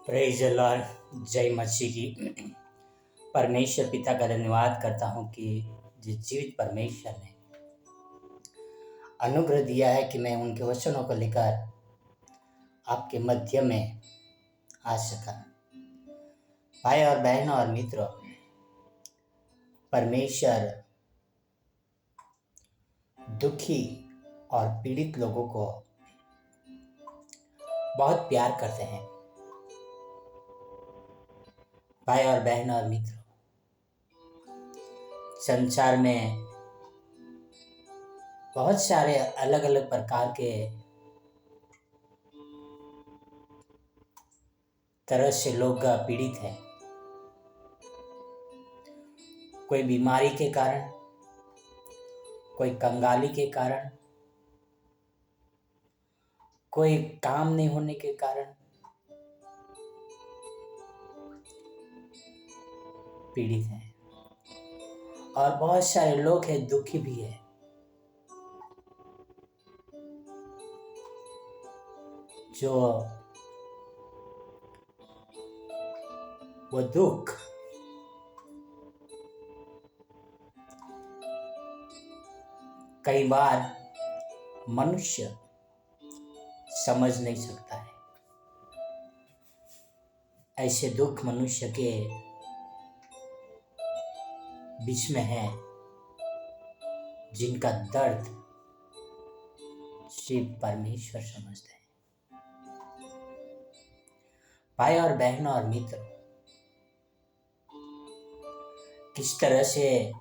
Praise the Lord. जय मसीह की। परमेश्वर पिता का धन्यवाद करता हूँ कि जिस जीवित परमेश्वर ने अनुग्रह दिया है कि मैं उनके वचनों को लेकर आपके मध्य में आ सका। भाई और बहनों और मित्रों, परमेश्वर दुखी और पीड़ित लोगों को बहुत प्यार करते हैं। भाई और बहनों और मित्रों, संसार में बहुत सारे अलग अलग प्रकार के तरह से लोग पीड़ित हैं। कोई बीमारी के कारण, कोई कंगाली के कारण, कोई काम नहीं होने के कारण पीड़ित हैं, और बहुत सारे लोग हैं दुखी भी है। जो वो दुख कई बार मनुष्य समझ नहीं सकता है। ऐसे दुख मनुष्य के बीच में है जिनका दर्द सिर्फ परमेश्वर समझते हैं। भाई और बहनों और मित्र, किस तरह से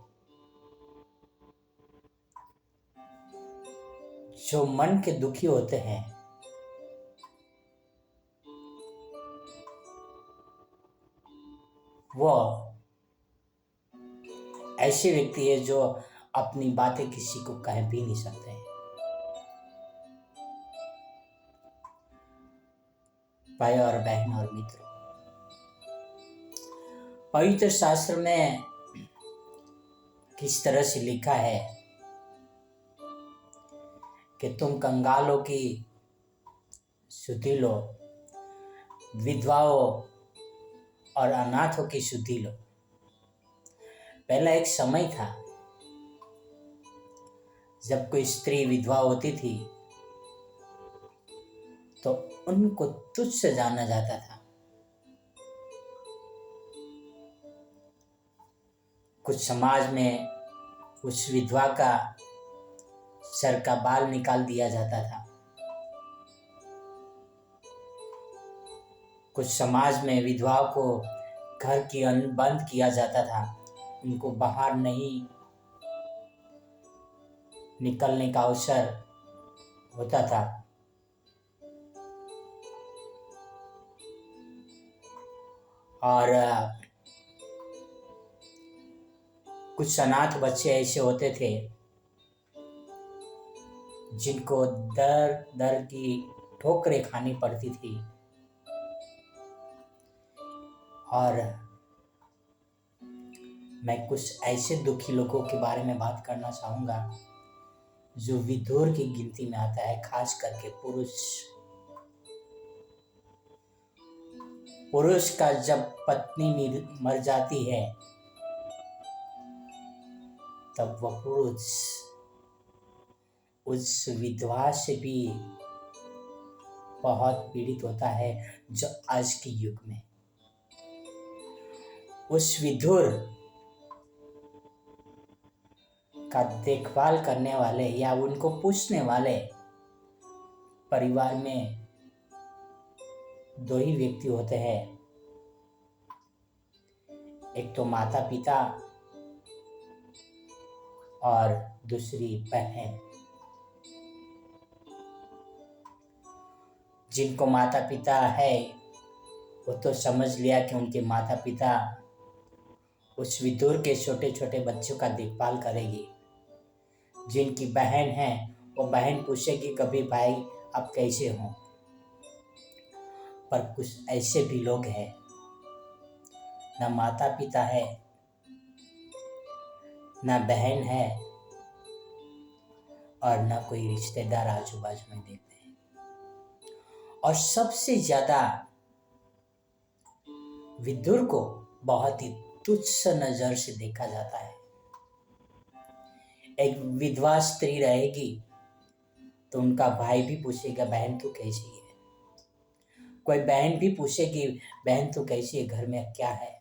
जो मन के दुखी होते हैं वो ऐसे व्यक्ति है जो अपनी बातें किसी को कह भी नहीं सकते हैं। भाई और बहन और मित्रों, पवित्र शास्त्र में किस तरह से लिखा है कि तुम कंगालों की सुधि लो, विधवाओं और अनाथों की सुधि लो। पहला एक समय था जब कोई स्त्री विधवा होती थी तो उनको तुच्छ से जाना जाता था। कुछ समाज में उस विधवा का सर का बाल निकाल दिया जाता था। कुछ समाज में विधवाओं को घर की बंद किया जाता था, उनको बाहर नहीं निकलने का अवसर होता था। और कुछ अनाथ बच्चे ऐसे होते थे जिनको दर दर की ठोकरें खानी पड़ती थी। और मैं कुछ ऐसे दुखी लोगों के बारे में बात करना चाहूँगा जो विधुर की गिनती में आता है, खास करके पुरुष का जब पत्नी मर जाती है तब वह पुरुष उस विधवा से भी बहुत पीड़ित होता है। जो आज के युग में उस विधुर का देखभाल करने वाले या उनको पूछने वाले परिवार में दो ही व्यक्ति होते हैं, एक तो माता पिता और दूसरी बहन। जिनको माता पिता है वो तो समझ लिया कि उनके माता पिता उस विधुर के छोटे छोटे बच्चों का देखभाल करेगी। जिनकी बहन है वो बहन पूछेगी कभी भाई आप कैसे हो। पर कुछ ऐसे भी लोग हैं, ना माता पिता है, ना बहन है, और ना कोई रिश्तेदार आजू बाजू में देखते हैं। और सबसे ज्यादा विदुर को बहुत ही तुच्छ नजर से देखा जाता है। एक विधवा स्त्री रहेगी तो उनका भाई भी पूछेगा बहन तू कैसी है, कोई बहन भी पूछेगी बहन तू कैसी है, घर में क्या है।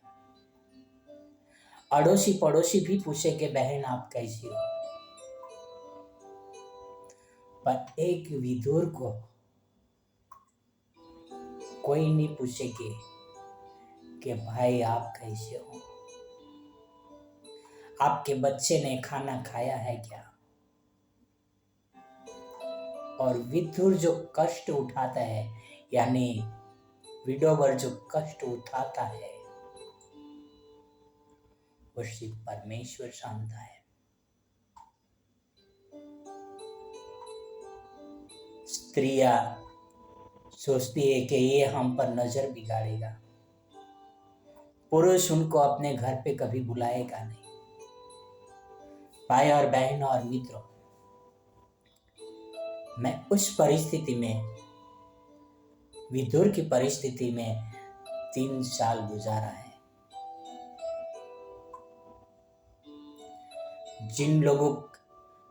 अड़ोसी पड़ोसी भी पूछेंगे बहन आप कैसी हो। पर एक विदुर को कोई नहीं पूछेगे कि भाई आप कैसे हो, आपके बच्चे ने खाना खाया है क्या। और विदुर जो कष्ट उठाता है, यानी विडोवर जो कष्ट उठाता है, वो सिर्फ परमेश्वर जानता है। स्त्रियां सोचती है कि ये हम पर नजर बिगाड़ेगा, पुरुष उनको अपने घर पे कभी बुलाएगा नहीं। भाई और बहन और मित्रों, मैं उस परिस्थिति में, विदुर की परिस्थिति में 3 साल गुजारा है। जिन लोगों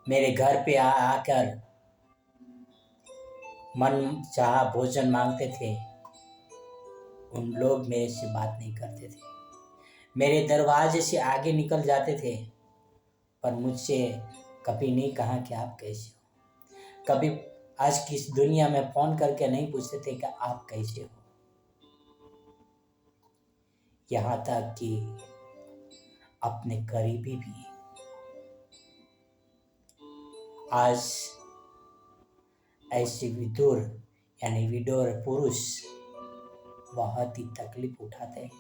मेरे घर पे आकर मन चाहा भोजन मांगते थे, उन लोग मेरे से बात नहीं करते थे, मेरे दरवाजे से आगे निकल जाते थे, पर मुझसे कभी नहीं कहा कि आप कैसे हो। कभी आज की इस दुनिया में फोन करके नहीं पूछते थे कि आप कैसे हो। यहाँ तक कि अपने करीबी भी आज ऐसे विदुर यानी विडोर पुरुष बहुत ही तकलीफ उठाते हैं।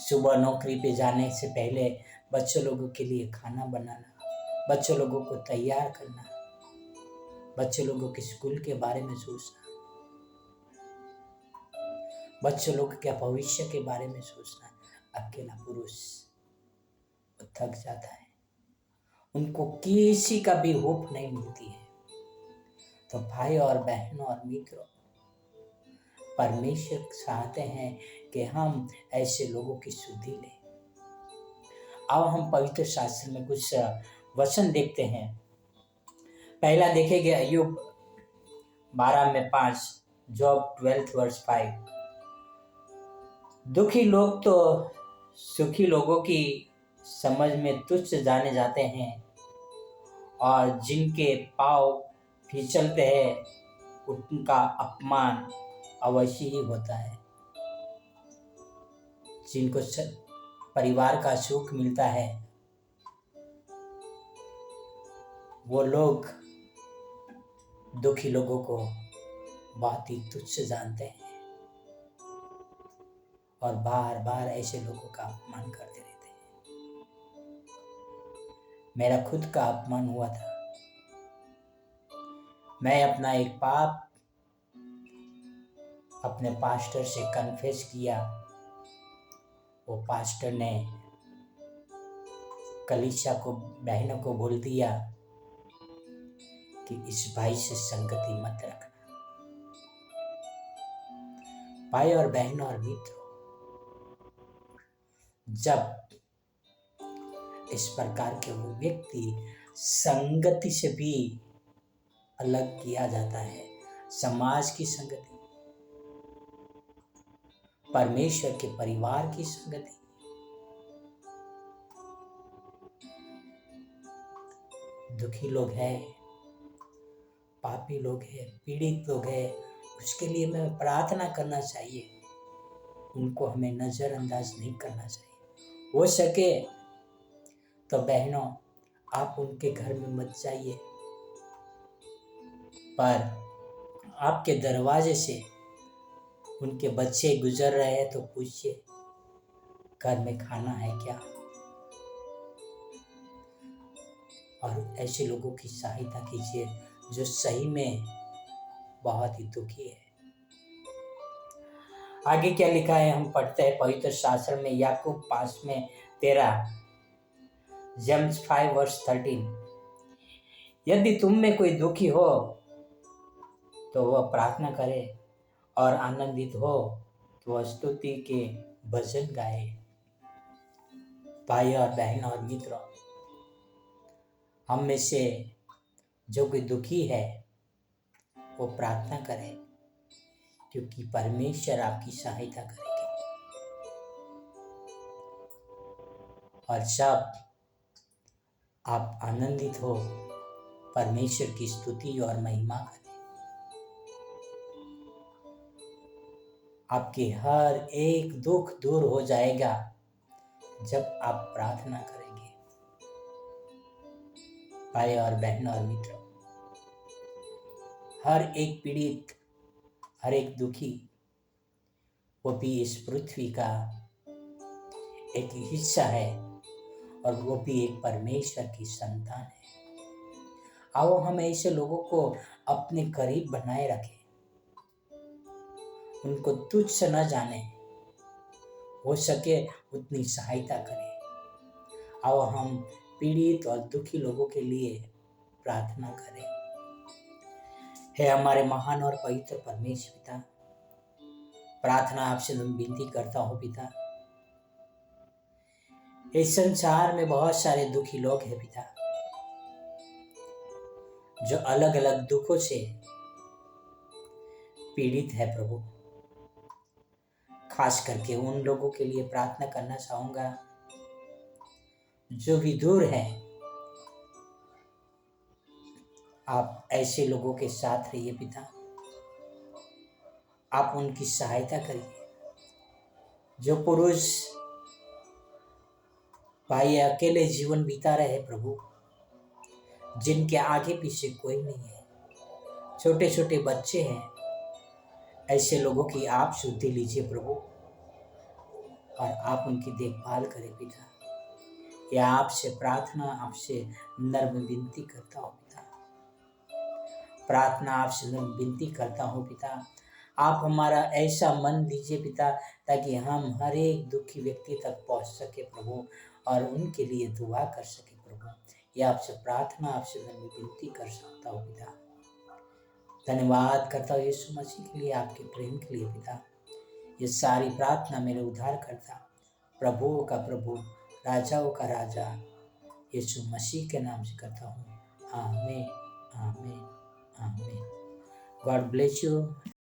सुबह नौकरी पे जाने से पहले बच्चों लोगों के लिए खाना बनाना, बच्चों लोगों को तैयार करना, बच्चों लोगों के स्कूल के बारे में सोचना, बच्चों लोगों के भविष्य के बारे में सोचना। अकेला पुरुष वो थक जाता है, उनको किसी का भी होप नहीं मिलती है। तो भाई और बहनों और मित्रों, परमेश्वर चाहते हैं कि हम ऐसे लोगों की सुधि लें। अब हम पवित्र शास्त्र में कुछ वचन देखते हैं। पहला देखेंगे अय्यूब 12:5, जॉब 12:5। दुखी लोग तो सुखी लोगों की समझ में तुच्छ जाने जाते हैं, और जिनके पांव फिसलते हैं उनका अपमान अवश्य ही होता है। जिनको परिवार का सुख मिलता है, वो लोग दुखी लोगों को बहुत ही तुच्छ जानते हैं और बार बार ऐसे लोगों का अपमान करते रहते हैं। मेरा खुद का अपमान हुआ था। मैं अपना एक पाप अपने पास्टर से कन्फेस किया। वो पास्टर ने कलीसिया को, बहनों को बोल दिया कि इस भाई से संगति मत रखना। भाई और बहनों और मित्रों, जब इस प्रकार के वो व्यक्ति संगति से भी अलग किया जाता है, समाज की संगति, परमेश्वर के परिवार की संगति, दुखी लोग हैं, पापी लोग हैं, पीड़ित लोग हैं, उसके लिए हमें प्रार्थना करना चाहिए। उनको हमें नजरअंदाज नहीं करना चाहिए। हो सके तो बहनों, आप उनके घर में मत जाइए, पर आपके दरवाजे से उनके बच्चे गुजर रहे हैं तो पूछिए घर में खाना है क्या। और ऐसे लोगों की सहायता कीजिए जो सही में बहुत ही दुखी है। आगे क्या लिखा है हम पढ़ते हैं पवित्र शास्त्र में, याकूब 5:13, जेम्स 5:13। यदि तुम में कोई दुखी हो तो वह प्रार्थना करे, और आनंदित हो तो स्तुति के भजन गाए। भाई और बहन और मित्रों, हम में से जो कोई दुखी है वो प्रार्थना करे, क्योंकि परमेश्वर आपकी सहायता करेंगे। और जब आप आनंदित हो, परमेश्वर की स्तुति और महिमा करें। आपके हर एक दुख दूर हो जाएगा जब आप प्रार्थना करेंगे। भाई और बहन और मित्रों, हर एक पीड़ित, हर एक दुखी, वो भी इस पृथ्वी का एक हिस्सा है और वो भी एक परमेश्वर की संतान है। आओ हम ऐसे लोगों को अपने करीब बनाए रखें, उनको तुच्छ न जाने, हो सके उतनी सहायता करें। आओ हम पीड़ित और दुखी लोगों के लिए प्रार्थना करें। हे हमारे महान और पवित्र परमेश्वर पिता, प्रार्थना आपसे विनती करता हूँ पिता, इस संसार में बहुत सारे दुखी लोग हैं पिता, जो अलग अलग दुखों से पीड़ित है प्रभु। खास करके उन लोगों के लिए प्रार्थना करना चाहूंगा जो भी दूर है। आप ऐसे लोगों के साथ रहिए पिता, आप उनकी सहायता करिए। जो पुरुष भाई अकेले जीवन बिता रहे प्रभु, जिनके आगे पीछे कोई नहीं है, छोटे छोटे बच्चे हैं, ऐसे लोगों की आप सुधि लीजिए प्रभु और आप उनकी देखभाल करें पिता। यह आपसे प्रार्थना, आपसे नर्म विनती करता हूँ पिता। प्रार्थना आपसे नर्म विनती करता हूँ पिता। आप हमारा ऐसा मन दीजिए पिता, ताकि हम हर एक दुखी व्यक्ति तक पहुँच सके प्रभु और उनके लिए दुआ कर सके प्रभु। यह आपसे प्रार्थना, आपसे नर्म विनती कर सकता हूँ पिता। धन्यवाद करता हूँ यीशु मसीह के लिए, आपके प्रेम के लिए पिता। ये सारी प्रार्थना मेरे उद्धार करता, प्रभुओं का प्रभु, राजाओं का राजा यीशु मसीह के नाम से करता हूँ। आमीन, आमीन, आमीन। God bless you.